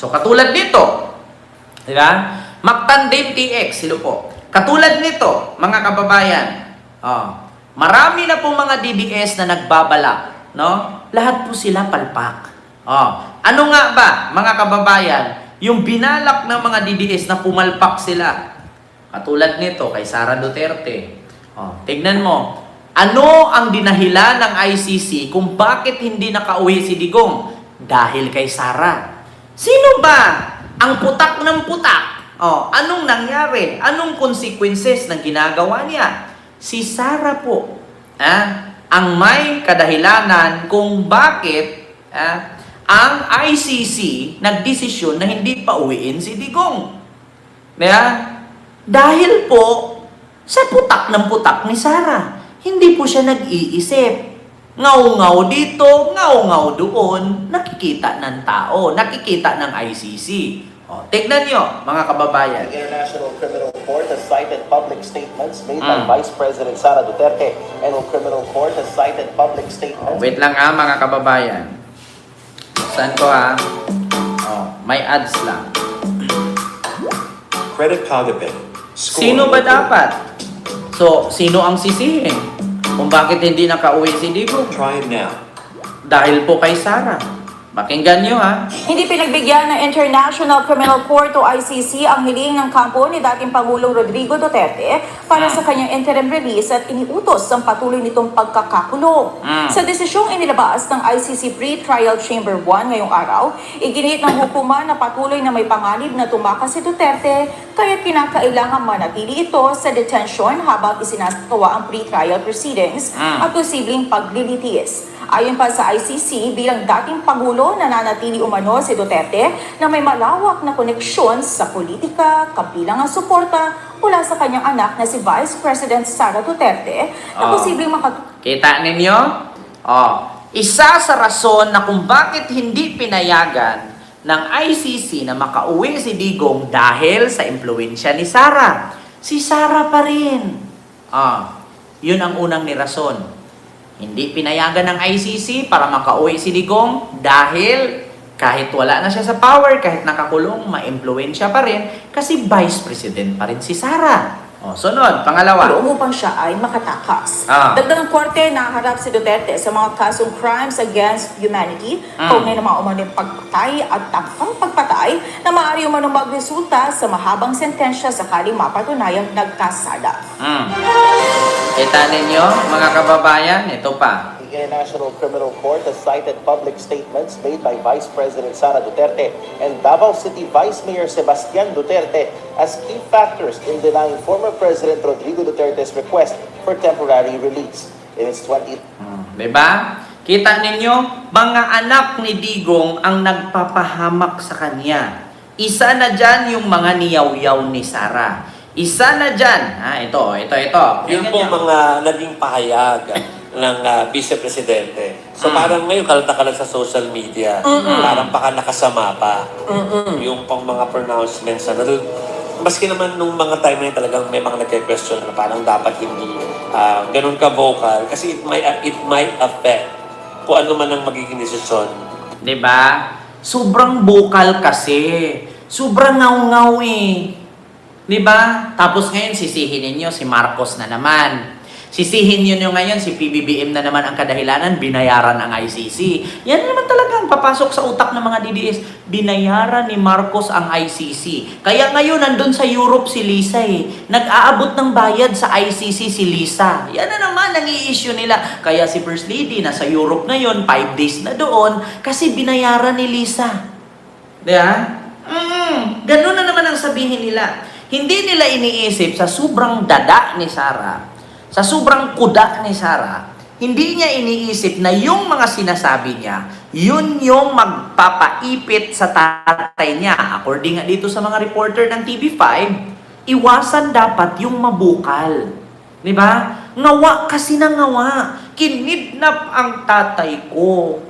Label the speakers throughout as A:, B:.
A: So katulad nito, di ba? Mactandem TX, silo po. Katulad nito, mga kababayan, marami na po mga DDS na nagbabalak, no? Lahat po sila palpak. Ano nga ba, mga kababayan, yung binalak ng mga DDS na pumalpak sila? Katulad nito kay Sara Duterte. Tignan mo, ano ang dinahilan ng ICC kung bakit hindi nakauwi si Digong? Dahil kay Sara. Sino ba ang putak ng putak? Anong nangyari? Anong consequences ng ginagawa niya? Si Sara po ang may kadahilanan kung bakit ang ICC nagdesisyon na hindi pa uwiin si Digong. Dahil po sa putak ng putak ni Sara. Hindi po siya nag-iisip. Ngaw-ngaw dito, ngaw-ngaw doon, nakikita ng tao, nakikita ng ICC. Tignan nyo, mga kababayan.
B: The International Criminal Court has cited public statements made by Vice President Sara Duterte, and the Criminal Court has cited public statements.
A: Wait lang mga kababayan. Saan ko may ads lang.
C: Credit Kagabit.
A: Sino ba dapat? So, sino ang sisihin? Kung bakit hindi nakauwi si Digong?
C: Try it now.
A: Dahil po kay Sara. Pakinggan nyo
D: Hindi pinagbigyan ng International Criminal Court o ICC ang hiling ng kampo ni dating Pangulong Rodrigo Duterte para sa kanyang interim release at iniutos ang patuloy nitong pagkakakulong. Sa desisyong inilabas ng ICC Pre-Trial Chamber 1 ngayong araw, iginit ng hukuman na patuloy na may panganib na tumakas si Duterte kaya kinakailangan manatili ito sa detention habang isinasagawa ang pre-trial proceedings at posibleng paglilitis. Ayon pa sa ICC, bilang dating Pangulo, nananatili umano si Duterte na may malawak na koneksyon sa politika, kabilang ang suporta mula sa kanyang anak na si Vice President Sara Duterte na posibleng
A: Kita ninyo? Isa sa rason na kung bakit hindi pinayagan ng ICC na makauwi si Digong dahil sa impluensya ni Sara. Si Sara pa rin. Yun ang unang nirason. Hindi pinayagan ng ICC para makauwi si Digong dahil kahit wala na siya sa power, kahit nakakulong, ma-impluensya pa rin kasi Vice President pa rin si Sara. Sunod, pangalawa.
D: upang siya ay makatakas.
A: Ah.
D: Dagdag ng korte, naharap si Duterte sa mga kasong crimes against humanity, kaugnay na mga umanong pagpatay at takpang pagpatay na maaari umanong magresulta sa mahabang sentensya sakaling mapatunayang nagkasala.
A: Kita ninyo, mga kababayan, ito pa.
B: The International Criminal Court has cited public statements made by Vice President Sara Duterte and Davao City Vice Mayor Sebastian Duterte as key factors in denying former President Rodrigo Duterte's request for temporary release. In its 20...
A: Diba? Kita ninyo, mga anak ni Digong ang nagpapahamak sa kanya. Isa na dyan yung mga niyaw-yaw ni Sara. Isa na dyan. Ito.
E: Yun po mga naging pahayag ng Vice Presidente. So parang ngayon kalata-kalat sa social media. Parang baka nakasama pa. Yung pang mga pronouncements na maski naman nung mga time na yun talagang may mga nagke-question na parang dapat hindi ganun ka-vocal kasi it might affect kung ano man ang magiging desisyon.
A: Diba? Sobrang bukal kasi. Sobrang ngaw-ngaw Diba? Tapos ngayon sisihin ninyo si Marcos na naman. Sisihin nyo ngayon si PBBM na naman ang kadahilanan, binayaran ang ICC. Yan naman talaga ang papasok sa utak ng mga DDS. Binayaran ni Marcos ang ICC. Kaya ngayon nandun sa Europe si Lisa Nag-aabot ng bayad sa ICC si Lisa. Yan na naman ang i-issue nila. Kaya si First Lady nasa Europe ngayon, 5 days na doon, kasi binayaran ni Lisa. Diba? Ganun na naman ang sabihin nila. Hindi nila iniisip sa sobrang dada ni Sara, sa sobrang kuda ni Sara, hindi niya iniisip na yung mga sinasabi niya, yun yung magpapaipit sa tatay niya. According nga dito sa mga reporter ng TV5, iwasan dapat yung mabukal. Diba? Ngawa kasi na ngawa. Kinidnap ang tatay ko.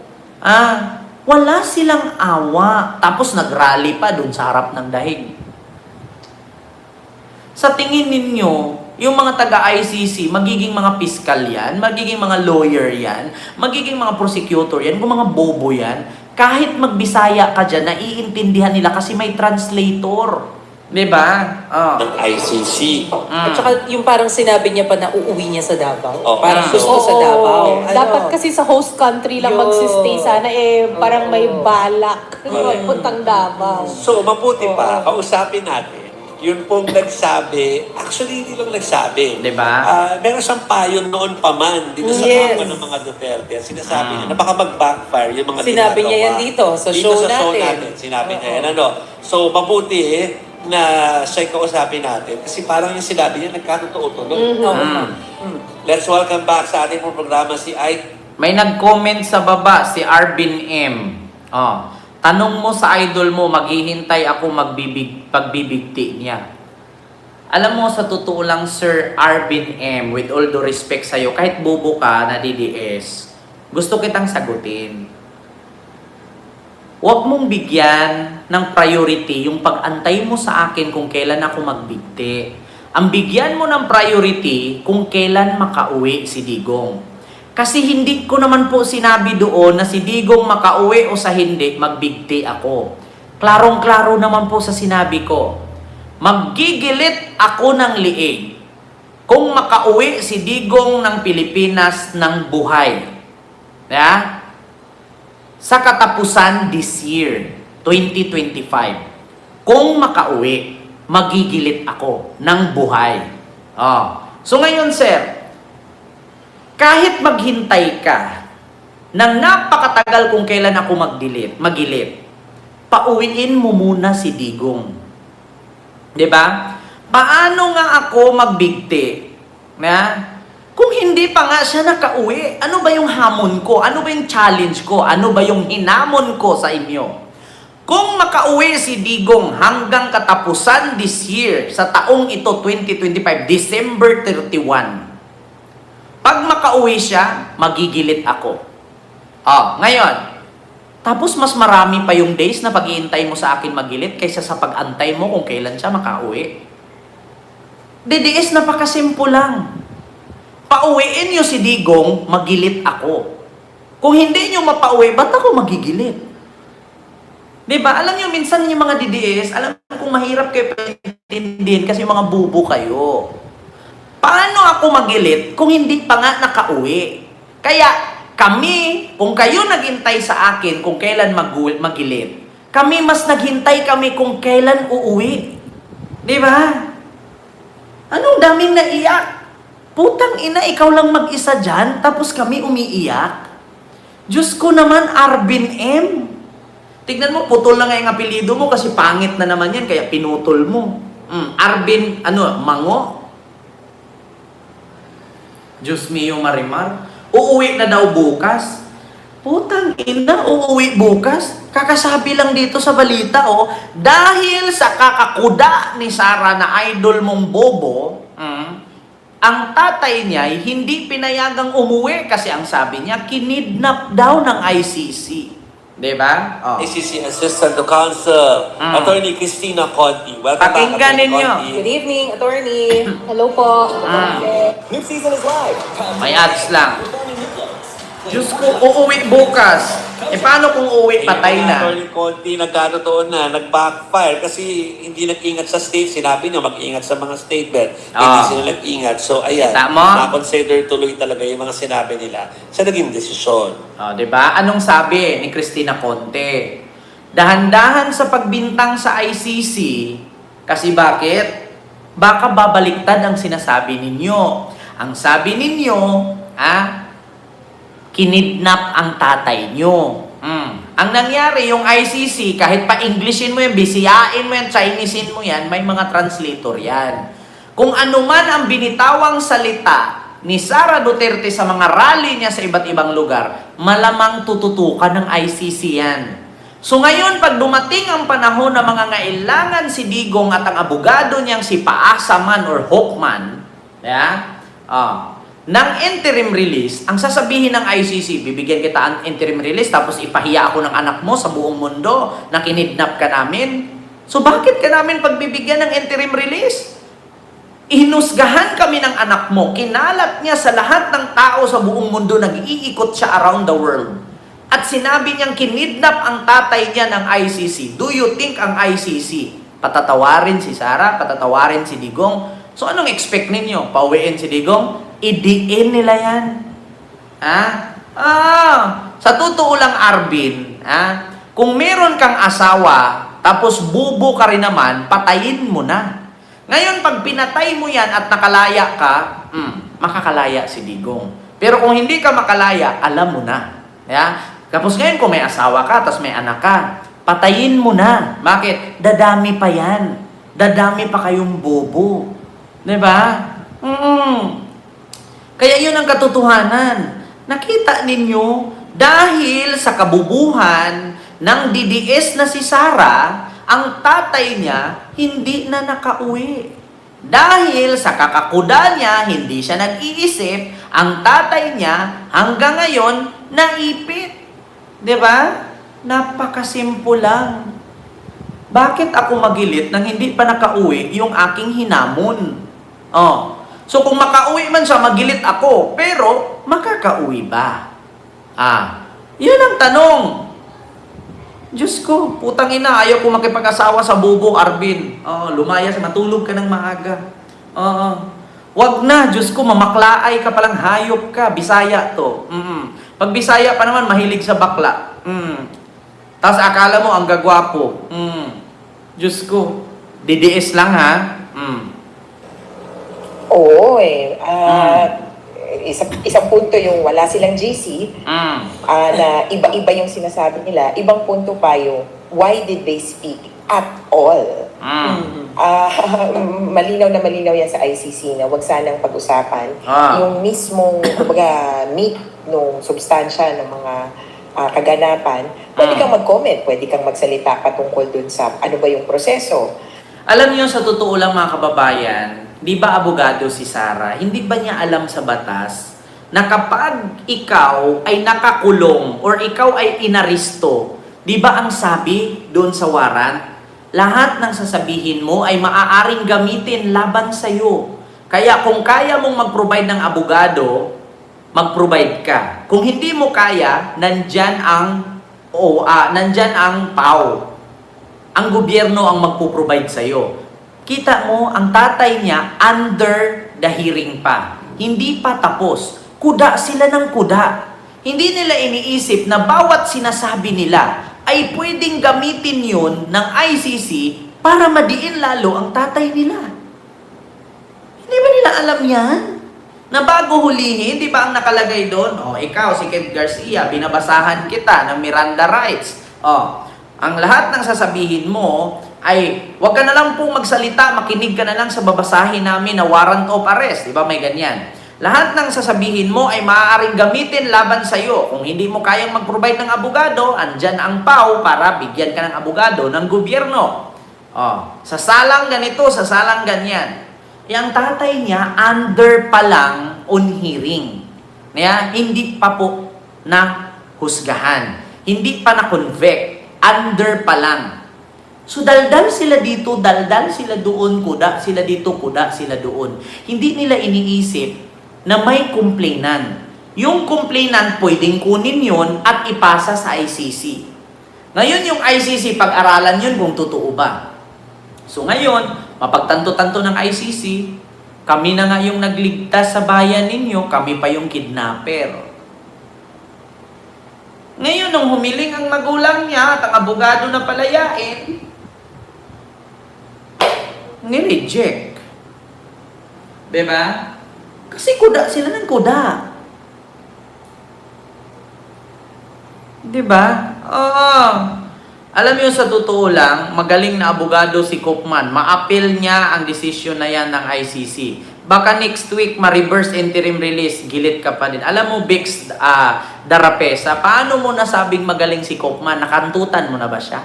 A: Wala silang awa. Tapos nagrally pa dun sa harap ng dahig. Sa tingin ninyo, yung mga taga-ICC, magiging mga piskal yan, magiging mga lawyer yan, magiging mga prosecutor yan, kung mga bobo yan, kahit magbisaya ka dyan, naiintindihan nila kasi may translator. Diba? Oh.
E: Ng ICC.
C: At saka yung parang sinabi niya pa na uuwi niya sa Davao.
E: Oo.
C: Parang gusto sa Davao. Ano?
F: Dapat kasi sa host country lang
C: Yun.
F: magsistay sana parang may balak
E: Correct.
F: magpuntang Davao.
E: So, mabuti pa, kausapin natin. Yun pong nagsabi, actually hindi lang nagsabi.
A: Diba?
E: Meron siyang payo noon pa man dito sa
C: Yes.
E: kampo ng mga Duterte. At sinasabi niya na baka mag-backfire yung mga
C: Sinabi niya
E: ginagawa.
C: yan dito, sa show
E: show
C: natin.
E: natin. Sinabi niya yan. Ano? So, mabuti na siya'y kausapin natin. Kasi parang yung sinabi niya, nagkatotoo tuloy. Let's welcome back sa ating pong programa si Ike.
A: May nag-comment sa baba, si Arvin M. Oh, tanong mo sa idol mo, maghihintay ako pagbibigti niya. Alam mo, sa totoo lang, Sir Arvin M, with all due respect sa'yo, kahit bobo ka na DDS, gusto kitang sagutin. Huwag mong bigyan ng priority yung pag-antay mo sa akin kung kailan ako magbigti. Ang bigyan mo ng priority kung kailan makauwi si Digong. Kasi hindi ko naman po sinabi doon na si Digong makauwi o sa hindi, magbigti ako. Klarong-klaro naman po sa sinabi ko. Maggigilit ako ng liig kung makauwi si Digong ng Pilipinas ng buhay. Yeah? Sa katapusan this year, 2025. Kung makauwi, magigilit ako ng buhay. Oh. So ngayon, sir, kahit maghintay ka ng napakatagal kung kailan ako magilit, pauwiin mo muna si Digong. 'Di ba? Paano nga ako magbigti? Kung hindi pa nga siya nakauwi, ano ba yung hamon ko? Ano ba yung challenge ko? Ano ba yung hinamon ko sa inyo? Kung makauwi si Digong hanggang katapusan this year, sa taong ito, 2025, December 31, pag makauwi siya, magigilit ako. Ngayon, tapos mas marami pa yung days na pag-iintay mo sa akin magilit kaysa sa pag-antay mo kung kailan siya makauwi. DDS, napakasimple lang. Pauwiin nyo si Digong, magilit ako. Kung hindi nyo mapauwi, ba't ako magigilit? Diba? Alam nyo, minsan yung mga DDS, alam kong mahirap kayo paintindihin kasi mga bubo kayo. Paano ako magilit kung hindi pa nga nakauwi? Kaya kami, kung kayo naghintay sa akin kung kailan magilit, kami mas naghintay kami kung kailan uuwi. Diba? Anong daming naiyak? Putang ina, ikaw lang mag-isa dyan, tapos kami umiiyak. Diyos ko naman, Arvin M. Tignan mo, putol na nga yung apelido mo kasi pangit na naman yan, kaya pinutol mo. Arvin, Mango? Diyos mio, Marimar. Uuwi na daw bukas. Putang ina, uuwi bukas? Kakasabi lang dito sa balita, dahil sa kakakuda ni Sara na idol mong bobo, ang tatay niya ay hindi pinayagang umuwi kasi ang sabi niya, kinidnap daw ng ICC. Diba?
E: ICC Assistant to Counsel, Attorney Christina Conti. Welcome
A: Pakinggan
E: back, Attorney
A: ninyo.
E: Conti.
C: Good evening, attorney.
F: Hello po.
B: New season is live.
A: May ads lang. Diyos ko, uuwi bukas. Paano kung uuwi patay
E: Yung mga
A: na?
E: Attorney Conti, nagkatotoo na, nag-backfire kasi hindi nag-ingat sa state. Sinabi niya, mag-ingat sa mga statement. Hindi sila nag-ingat. So, ayan,
A: Kita mo?
E: na-consider tuloy talaga yung mga sinabi nila sa naging desisyon.
A: Diba? Anong sabi ni Christina Conte? Dahan-dahan sa pagbintang sa ICC, kasi bakit? Baka babaliktad ang sinasabi ninyo. Ang sabi ninyo, kinidnap ang tatay nyo. Ang nangyari, yung ICC, kahit pa Englishin mo yan, Bisiyain mo yan, Chinesein mo yan, may mga translator yan. Kung ano man ang binitawang salita ni Sara Duterte sa mga rally niya sa iba't ibang lugar, malamang tututukan ng ICC yan. So ngayon, pag dumating ang panahon na mga ngailangan si Digong at ang abogado niyang si Paasa man or Hockman, ng interim release, ang sasabihin ng ICC, bibigyan kita ang interim release, tapos ipahiya ako ng anak mo sa buong mundo na kinidnap ka namin. So bakit ka namin pagbibigyan ng interim release? Inusgahan kami ng anak mo, kinalat niya sa lahat ng tao sa buong mundo, nag-iikot siya around the world. At at sinabi niyang kinidnap ang tatay niya ng ICC, do you think ang ICC patatawarin si Sara, patatawarin si Digong? So anong expect ninyo? Pauwiin si Digong? Idiin nila yan. Sa totoo lang, Arvin, kung meron kang asawa, tapos bubo ka rin naman, patayin mo na. Ngayon, pag pinatay mo yan at nakalaya ka, makakalaya si Digong. Pero kung hindi ka makalaya, alam mo na. Tapos ngayon, kung may asawa ka, tapos may anak ka, patayin mo na. Bakit? Dadami pa yan. Dadami pa kayong bobo. Diba? Kaya yun ang katotohanan. Nakita ninyo, dahil sa kabubuhan ng DDS na si Sara, ang tatay niya hindi na nakauwi. Dahil sa kakakuda niya, hindi siya nag-iisip, ang tatay niya hanggang ngayon naipit. Diba? Napakasimple lang. Bakit ako magilit nang hindi pa nakauwi yung aking hinamon? So kung makauwi man siya, magilit ako. Pero, makakauwi ba? Yun ang tanong. Diyos ko, putang ina, ayaw ko makipag-asawa sa bubo, Arvin. Lumayas, matulog ka ng maaga. Wag na, Diyos ko, mamaklaay ka palang, hayop ka, Bisaya to. Pag Bisaya pa naman, mahilig sa bakla. Tapos akala mo, ang gagwapo. Diyos ko, DDS lang ha.
G: Oo isang punto yung wala silang GC, na iba-iba yung sinasabi nila. Ibang punto pa yung why did they speak at all? Malinaw na malinaw yan sa ICC na wag sanang pag-usapan yung mismong meat nung substansya ng mga kaganapan. Pwede kang mag-comment, pwede kang magsalita patungkol dun sa ano ba yung proseso.
A: Alam niyo, sa totoo lang mga kababayan, di ba abogado si Sara? Hindi ba niya alam sa batas na kapag ikaw ay nakakulong or ikaw ay inaristo, di ba ang sabi doon sa warrant, lahat ng sasabihin mo ay maaaring gamitin laban sa iyo. Kaya kung kaya mong mag-provide ng abogado, mag-provide ka. Kung hindi mo kaya, nandyan ang PAO. Ang gobyerno ang magpo-provide sa iyo. Kita mo, ang tatay niya under the hearing pa. Hindi pa tapos. Kuda sila ng kuda. Hindi nila iniisip na bawat sinasabi nila ay pwedeng gamitin yun ng ICC para madiin lalo ang tatay nila. Hindi ba nila alam yan? Na bago hulihin, di ba ang nakalagay doon? Ikaw, si Kev Garcia, binabasahan kita ng Miranda rights. Ang lahat ng sasabihin mo ay, wag ka na lang pong magsalita, makinig ka na lang sa babasahin namin na warrant of arrest. Di ba may ganyan? Lahat ng sasabihin mo ay maaaring gamitin laban sa iyo. Kung hindi mo kayang mag-provide ng abogado, andyan ang PAO para bigyan ka ng abogado ng gobyerno. Sasalang ganito, sasalang ganyan. Ang tatay niya, under pa lang on hearing. Hindi pa po na husgahan. Hindi pa na-convict. Under pa lang. So, daldal sila dito, daldal sila doon, kuda sila dito, kuda sila doon. Hindi nila iniisip na may complainant. Yung complainant, pwedeng kunin yun at ipasa sa ICC. Ngayon, yung ICC, pag-aralan yun kung totoo ba. So, ngayon, mapagtanto-tanto ng ICC, kami na nga yung nagligtas sa bayan ninyo, kami pa yung kidnapper. Ngayon, nung humiling ang magulang niya at ang abogado na palayain, nireject. Diba? Kasi kuda sila ng kuda. Diba? Alam niyo, sa totoo lang, magaling na abogado si Koopman. Ma-appeal niya ang desisyon na yan ng ICC. Baka next week, ma-reverse interim release, gilit ka pa din. Alam mo, Bix Darapesa, paano mo nasabing magaling si Koopman? Nakantutan mo na ba siya?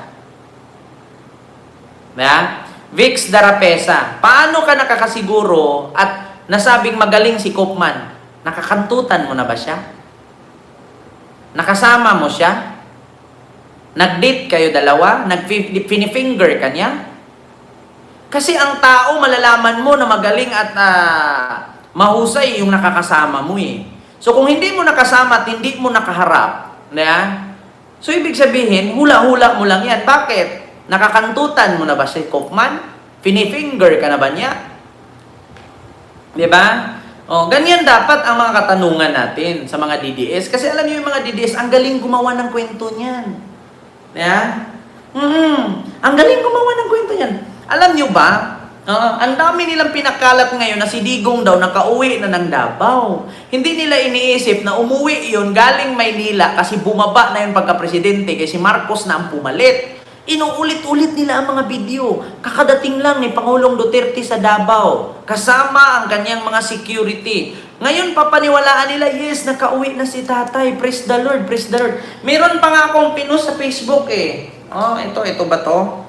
A: Vix Darapesa, paano ka nakakasiguro at nasabing magaling si Koopman? Nakakantutan mo na ba siya? Nakasama mo siya? Nag-date kayo dalawa? Nag-finifinger ka niya? Kasi ang tao, malalaman mo na magaling at mahusay yung nakakasama mo eh. So kung hindi mo nakasama at hindi mo nakaharap, So, ibig sabihin, hula-hula mo lang yan. Bakit? Nakakantutan mo na ba si Kaufman? Finifinger ka na ba niya? Diba? O, ganyan dapat ang mga katanungan natin sa mga DDS. Kasi alam niyo yung mga DDS, ang galing gumawa ng kwento niyan. Yeah? Ang galing gumawa ng kwento niyan. Alam niyo ba, ang dami nilang pinakalat ngayon na si Digong daw nakauwi na ng Davao. Hindi nila iniisip na umuwi yon galing Maynila kasi bumaba na yung pagka-presidente kasi Marcos na ang pumalit. Inuulit-ulit nila ang mga video. Kakadating lang ni Pangulong Duterte sa Davao, kasama ang kanyang mga security. Ngayon, papaniwalaan nila, yes, nakauwi na si tatay. Praise the Lord, praise the Lord. Meron pa nga akong pinost sa Facebook eh. Oh, ito ba to?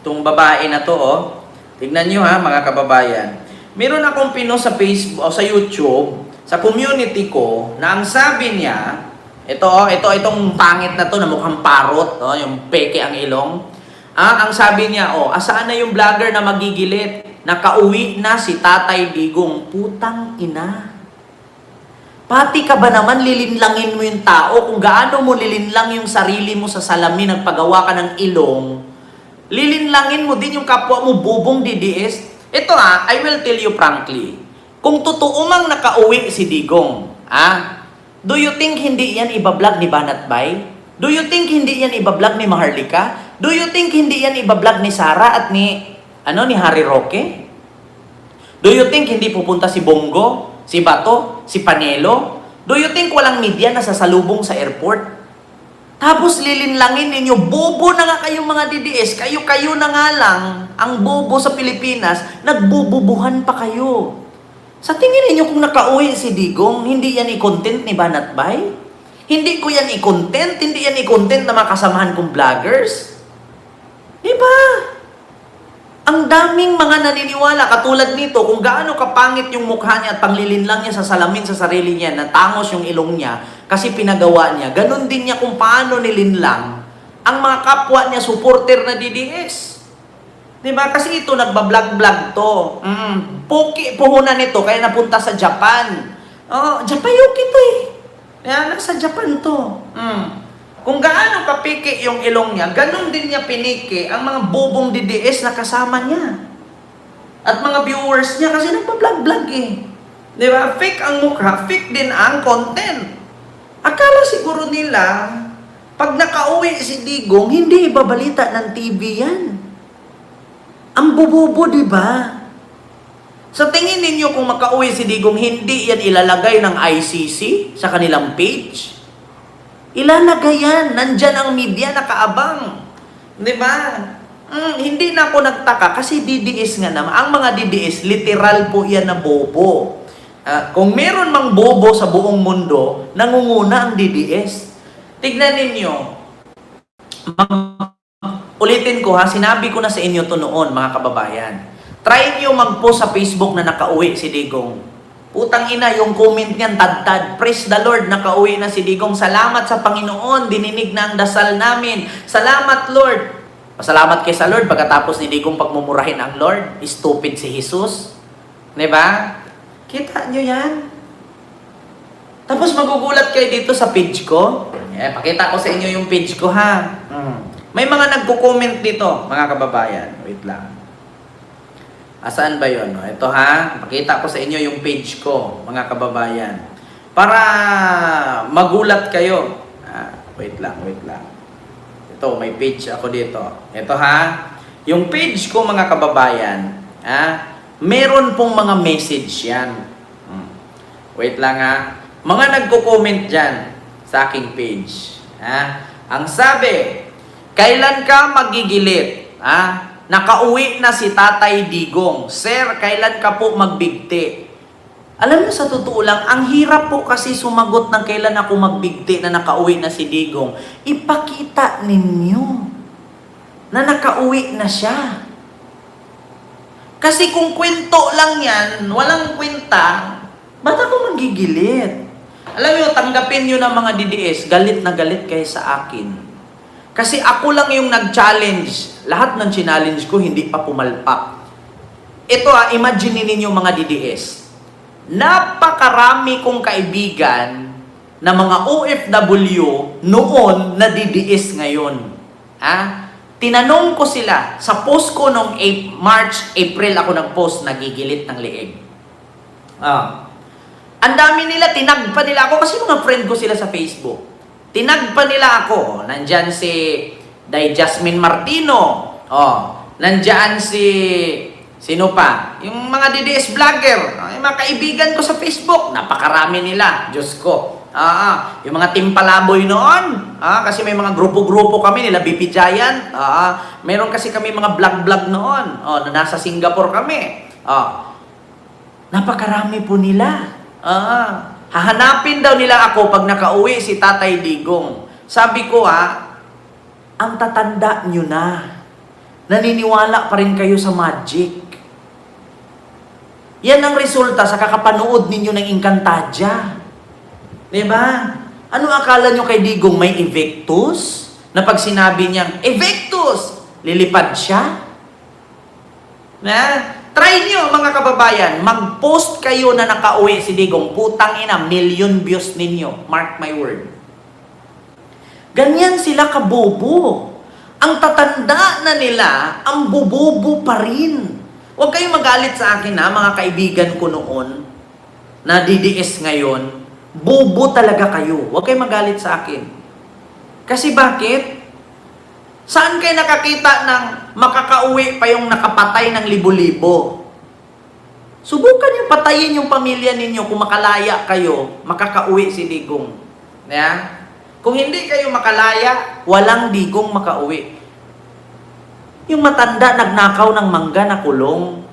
A: Itong babae na to, oh. Tignan nyo ha, mga kababayan. Meron akong pinost sa Facebook, o sa YouTube, sa community ko, na ang sabi niya, itong pangit na to na mukhang parot, no? Yung peke ang ilong. Ang sabi niya, asaan na yung vlogger na magigilit? Nakauwi na si Tatay Digong. Putang ina. Pati ka ba naman lilinlangin mo yung tao? Kung gaano mo lilinlang yung sarili mo sa salamin, nagpagawa ka ng ilong, lilinlangin mo din yung kapwa mo, bubong DDS. Ito I will tell you frankly, kung totoo mang nakauwi si Digong, do you think hindi yan ibablog ni Banat Bay? Do you think hindi yan ibablog ni Maharlika? Do you think hindi yan ibablog ni Sara at ni Harry Roque? Do you think hindi pupunta si Bongo, si Bato, si Panelo? Do you think walang media na sasalubong sa airport? Tapos lilinlangin ninyo, bobo na nga kayong mga DDS, kayo na nga lang, ang bobo sa Pilipinas, nagbububuhan pa kayo. Sa tingin niyo kung nakauwi si Digong, hindi yan i-content ni Banat Bay? Hindi ko yan i-content? Hindi yan i-content na mga kasamahan kong vloggers? Diba? Ang daming mga naniniwala, katulad nito, kung gaano kapangit yung mukha niya at panglilinlang niya sa salamin sa sarili niya, natangos yung ilong niya, kasi pinagawa niya, ganun din niya kung paano nilinlang ang mga kapwa niya, supporter na DDS. Diba? Kasi ito, nagbablog-vlog to. Puhunan nito, kaya napunta sa Japan. Japayuki to eh. Kaya nasa Japan to. Kung gaano kapiki yung ilong niya, ganun din niya piniki ang mga bobong DDS na kasama niya. At mga viewers niya, kasi nagbablog-vlog eh. Diba? Fake ang mukha, fake din ang content. Akala siguro nila, pag nakauwi si Digong, hindi ibabalita ng TV yan. Ang bububo, di ba? Sa tingin ninyo kung makauwi si Digong, hindi yan ilalagay ng ICC sa kanilang page? Ilalagay yan. Nandyan ang media nakaabang. Di ba? Hindi na ako nagtaka kasi DDS nga naman. Ang mga DDS, literal po yan na bobo. Kung meron mang bobo sa buong mundo, nangunguna ang DDS. Tignan ninyo. Ulitin ko sinabi ko na sa inyo to noon, mga kababayan. Try nyo mag-post sa Facebook na nakauwi si Digong. Putang ina, yung comment niyan, tad-tad. Praise the Lord, nakauwi na si Digong. Salamat sa Panginoon, dininig na ang dasal namin. Salamat, Lord. Pasalamat kay sa Lord pagkatapos ni Digong pagmumurahin ang Lord. Stupid si Jesus. Diba? Kita nyo yan? Tapos magugulat kayo dito sa page ko. Pakita ko sa inyo yung page ko, May mga nagko-comment dito, mga kababayan. Wait lang. Asaan ba yun? Ito pakita ko sa inyo yung page ko, mga kababayan. Para magulat kayo. Wait lang. Ito, may page ako dito. Ito yung page ko, mga kababayan, meron pong mga message yan. Wait lang Mga nagko-comment dyan sa aking page. Ang sabi, kailan ka magigilit? Nakauwi na si Tatay Digong. Sir, kailan ka po magbigti? Alam niyo, sa totoo lang, ang hirap po kasi sumagot ng kailan ako magbigti na nakauwi na si Digong. Ipakita ninyo na nakauwi na siya. Kasi kung kwento lang yan, walang kwenta, ba't ako magigilit? Alam niyo, tanggapin niyo ng mga DDS, galit na galit kayo sa akin. Kasi ako lang yung nag-challenge. Lahat ng challenge ko hindi pa pumalpak. Ito imagine ninyo mga DDS. Napakarami kong kaibigan na mga OFW noon na DDS ngayon. Tinanong ko sila, sa post ko noong March, April ako nag-post, nagigilid ng leeg. Ang dami nila, tinag pa nila ako kasi mga friend ko sila sa Facebook. Tinag pa nila ako. Nandyan si Jasmine Martino. Nandyan si... Sino pa? Yung mga DDS vlogger. Yung mga kaibigan ko sa Facebook. Napakarami nila. Diyos ko. Yung mga Team Palaboy noon. Kasi may mga grupo-grupo kami nila. BP Giant. Meron kasi kami mga vlog-vlog noon. Na nasa Singapore kami. Napakarami po nila. Hahanapin daw nila ako pag nakauwi si Tatay Digong. Sabi ko ang tatanda nyo na. Naniniwala pa rin kayo sa magic. Yan ang resulta sa kakapanood ninyo ng Encantadia. Diba? Ano akala nyo kay Digong may evictus? Na pag sinabi niyang, evictus! Lilipad siya? Try nyo mga kababayan, mag-post kayo na nakauwi si Digong. Putang ina, million views ninyo. Mark my word. Ganyan sila kabobo. Ang tatanda na nila, ang bobobo pa rin. Huwag kayong magalit sa akin mga kaibigan ko noon, na DDS ngayon, bobo talaga kayo. Huwag kayong magalit sa akin. Kasi bakit? Saan kayo nakakita ng makakauwi pa yung nakapatay ng libo-libo? Subukan yung patayin yung pamilya ninyo kung makalaya kayo, makakauwi si Digong. Kung hindi kayo makalaya, walang Digong makauwi. Yung matanda nagnakaw ng mangga na kulong.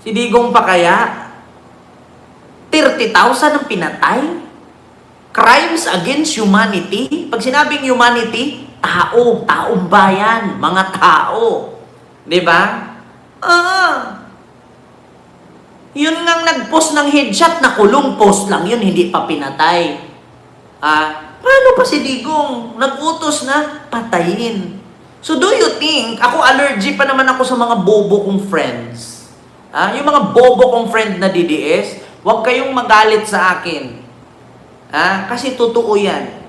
A: Si Digong pa kaya? 30,000 ang pinatay? Crimes against humanity? Pag sinabing humanity, taong bayan, mga tao. Diba? Yun ngang nag-post ng headshot na kulong, post lang yun, hindi pa pinatay. Paano pa si Digong? Nag-utos na patayin. So do you think, ako allergy pa naman ako sa mga bobo kong friends. Yung mga bobo kong friend na DDS, huwag kayong magalit sa akin. Kasi totoo yan.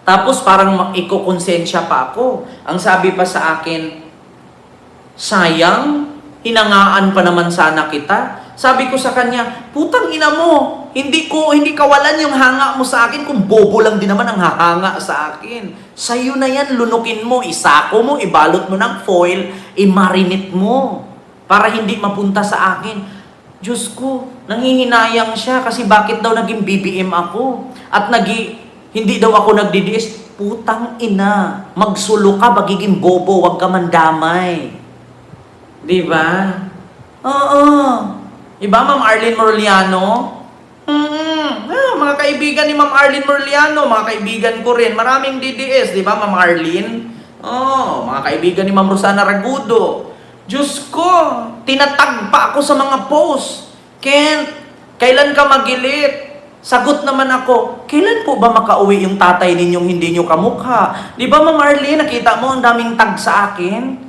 A: Tapos parang ikokonsensya pa ako. Ang sabi pa sa akin, sayang, hinangaan pa naman sana kita. Sabi ko sa kanya, putang ina mo, hindi kawalan yung hanga mo sa akin kung bobo lang din naman ang hahanga sa akin. Sa'yo na yan, lunukin mo, isako mo, ibalot mo ng foil, imarinate mo para hindi mapunta sa akin. Diyos ko, nanghihinayang siya kasi bakit daw naging BBM ako at hindi daw ako nagdidiis. Putang ina, magsulo ka, magiging bobo, wag ka mandamay. Diba? Iba, Ma'am Arlene Morliano? Mga kaibigan ni Ma'am Arlene Morliano, mga kaibigan ko rin. Maraming DDS, di ba, Ma'am Arlene? Mga kaibigan ni Ma'am Rosana Ragudo. Diyos ko, tinatag pa ako sa mga post. Kent, kailan ka magilit? Sagot naman ako, kailan po ba makauwi yung tatay ninyong hindi nyo kamukha? Di ba, Ma'am Arlene, nakita mo ang daming tag sa akin?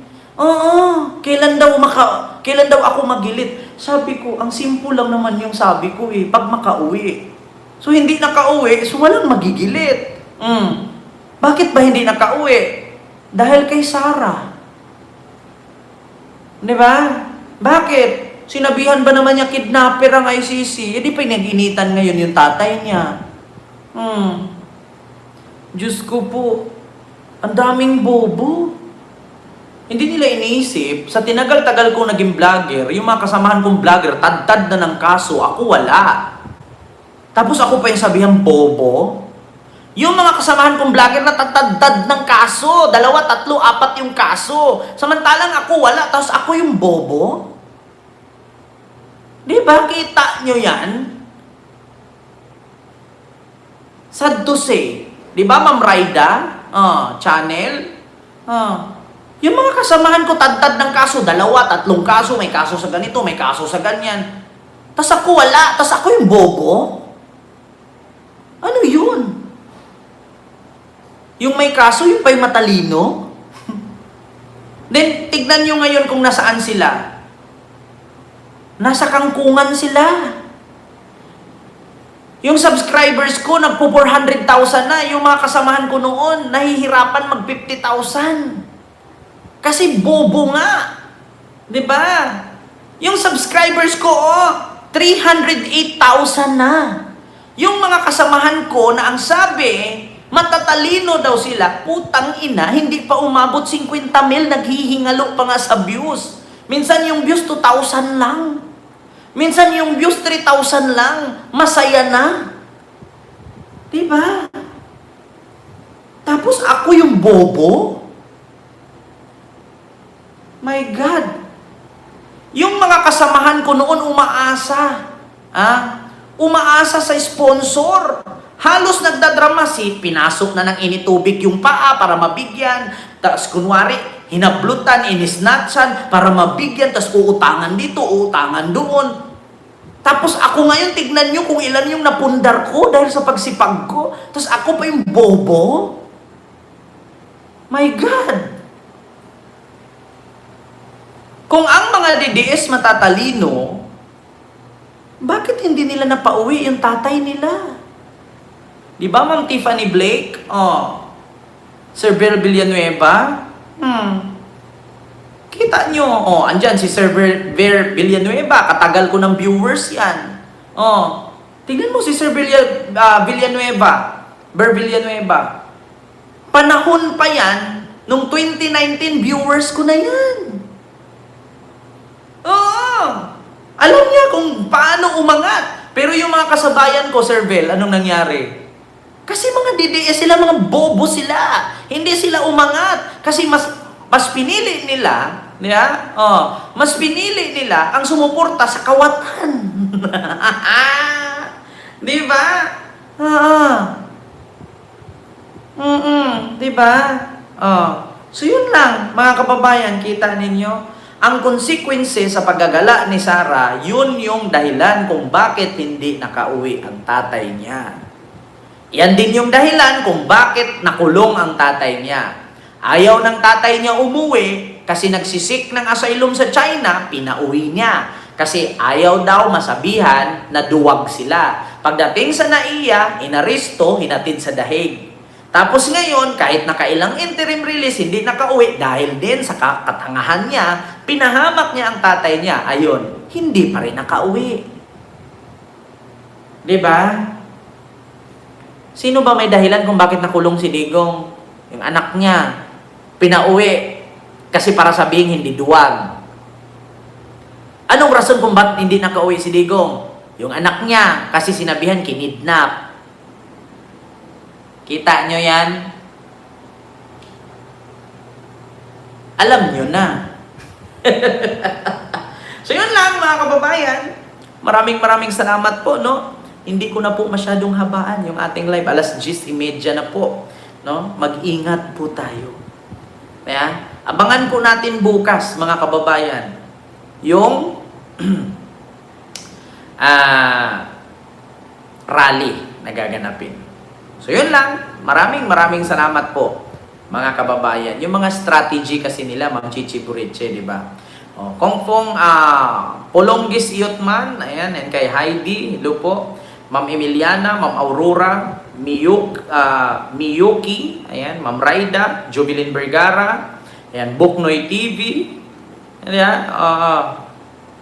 A: Kailan daw ako magilit? Sabi ko, ang simple lang naman yung sabi ko pag makauwi. So, hindi nakauwi, so walang magigilit. Bakit ba hindi nakauwi? Dahil kay Sarah. Diba? Bakit? Sinabihan ba naman niya kidnapper ang ICC? Hindi pa nag-initan ngayon yung tatay niya. Diyos ko po, ang daming bobo. Hindi nila iniisip, sa tinagal-tagal kong naging vlogger, yung mga kasamahan kong vlogger, tad-tad na ng kaso, ako wala. Tapos ako pa yung sabihang bobo. Yung mga kasamahan kong vlogger na tad-tad ng kaso, 2, 3, 4 yung kaso. Samantalang ako wala, tapos ako yung bobo. Di ba? Kita nyo yan? Sad to say. Di ba, Ma'am Raida? Channel? Yung mga kasamahan ko, tad-tad ng kaso, 2, 3 kaso, may kaso sa ganito, may kaso sa ganyan. Tas ako wala, tas ako yung bobo? Ano yun? Yung may kaso, yung pa'y matalino? Then, tignan nyo ngayon kung nasaan sila. Nasa kangkungan sila. Yung subscribers ko, nagpo 400,000 na. Yung mga kasamahan ko noon, nahihirapan mag 50,000. Kasi bobo nga. 'Di ba? Yung subscribers ko, 308,000 na. Yung mga kasamahan ko na ang sabi, matatalino daw sila, putang ina, hindi pa umabot 50 mil, naghihingalo pa nga sa views. Minsan yung views 2,000 lang. Minsan yung views 3,000 lang. Masaya na. Diba? Tapos ako yung bobo? My God. Yung mga kasamahan ko noon umaasa. Umaasa sa sponsor. Halos nagdadrama pinasok na ng initubig yung paa para mabigyan. Tapos kunwari, hinablutan, inisnatsan para mabigyan. Tapos uutangan dito, uutangan doon. Tapos ako ngayon, tignan nyo kung ilan yung napundar ko dahil sa pagsipag ko. Tapos ako pa yung bobo. My God. Kung ang mga DDS matatalino, bakit hindi nila napauwi yung tatay nila? Di ba, Ma'am Tiffany Blake? Sir Ver Villanueva? Kita nyo, andyan si Sir Ver Villanueva, katagal ko ng viewers yan. Tignan mo si Sir Villanueva, Ver Villanueva. Panahon pa yan, nung 2019 viewers ko na yan. Alam niya kung paano umangat. Pero yung mga kasabayan ko, Sir Vel, anong nangyari? Kasi mga DDS sila, mga bobo sila. Hindi sila umangat. Kasi mas pinili nila, mas pinili nila ang sumuporta sa kawatan. Di ba? Di ba? So yun lang, mga kababayan, kita ninyo. Ang consequences sa paggagala ni Sarah, yun yung dahilan kung bakit hindi nakauwi ang tatay niya. Yan din yung dahilan kung bakit nakulong ang tatay niya. Ayaw ng tatay niya umuwi kasi nagsisik ng asylum sa China, pinauwi niya. Kasi ayaw daw masabihan na duwag sila. Pagdating sa NAIA, inaresto, hinatid sa dahig. Tapos ngayon, kahit nakailang interim release, hindi nakauwi dahil din sa katangahan niya, pinahamak niya ang tatay niya. Ayun, hindi pa rin nakauwi. Diba? Sino ba may dahilan kung bakit nakulong si Digong? Yung anak niya, pinauwi kasi para sabihin hindi duwag. Anong rason kung bakit hindi nakauwi si Digong? Yung anak niya, kasi sinabihan kinidnap. Kita nyo yan? Alam nyo na. So yun lang mga kababayan. Maraming salamat po, no? Hindi ko na po masyadong habaan yung ating live. 10:30 na po, no? Mag-ingat po tayo. Kaya, abangan po natin bukas, mga kababayan, yung rally na gaganapin. So yun lang, maraming salamat po mga kababayan. Yung mga strategy kasi nila, Ma'am Chichi Buriche, di ba? Kung Polonggis Iyotman, ayan, and kay Heidi, hello po. Ma'am Emiliana, Ma'am Aurora, Miyuki, ayan, Ma'am Raida, Jubilin Vergara, ayan, Buknoy TV, ayan,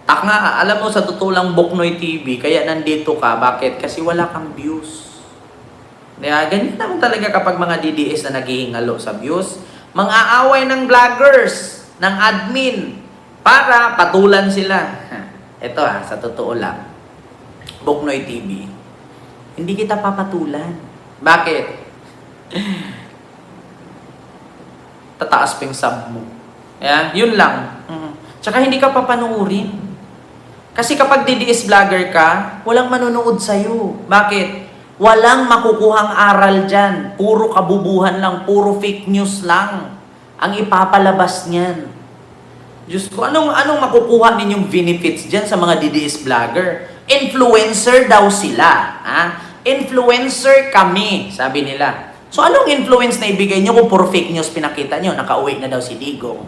A: alam mo, sa totoo lang Buknoy TV, kaya nandito ka, bakit? Kasi wala kang views. Ganyan naman talaga kapag mga DDS na naghihingalo sa views. Mang-aaway ng vloggers, ng admin, para patulan sila. Ito sa totoo lang. Buknoy TV. Hindi kita papatulan. Bakit? Tataas pa yung sub mo. Yun lang. Tsaka hindi ka papanuurin. Kasi kapag DDS vlogger ka, walang manunood sa'yo. Bakit? Walang makukuhang aral dyan. Puro kabubuhan lang, puro fake news lang ang ipapalabas niyan. Diyos ko, anong makukuha ninyong benefits dyan sa mga DDS vlogger? Influencer daw sila. Influencer kami, sabi nila. So anong influence na ibigay nyo kung puro fake news pinakita nyo? Nakauwi na daw si Digong.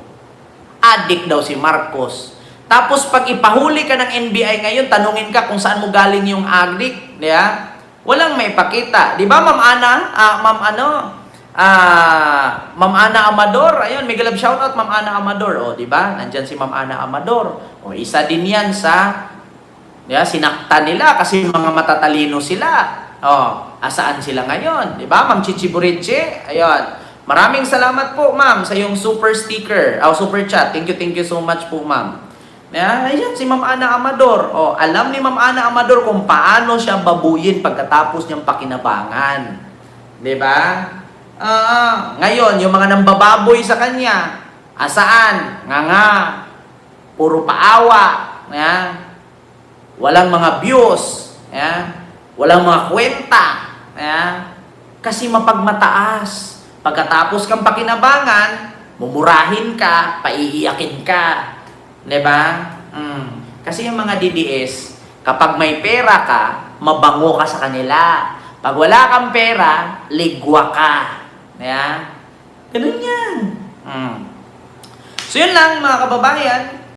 A: Addict daw si Marcos. Tapos pag ipahuli ka ng NBI ngayon, tanungin ka kung saan mo galing yung addict. Diba? Walang may pakita. Di ba, Ma'am Ana? Ma'am Ana Amador. Ayun, mega love shoutout, Ma'am Ana Amador. O, di ba? Nandyan si Ma'am Ana Amador. O, isa din yan sa sinaktan nila kasi mga matatalino sila. O, asaan sila ngayon? Di ba, Ma'am Chichi Buriche? Ayun. Maraming salamat po, ma'am, sa yung super sticker, super chat. Thank you so much po, ma'am. Ayan, si Ma'am Ana Amador. Alam ni Ma'am Ana Amador kung paano siya babuyin pagkatapos niyang pakinabangan. Diba? Ngayon, yung mga nambababoy sa kanya, asaan? Nga. Puro paawa. Walang mga views. Walang mga kwenta. Kasi mapagmataas. Pagkatapos kang pakinabangan, mumurahin ka, paiiyakin ka. Diba? Kasi yung mga DDS, kapag may pera ka, mabango ka sa kanila. Pag wala kang pera, ligwa ka. Ganun yan. So yun lang mga kababayan.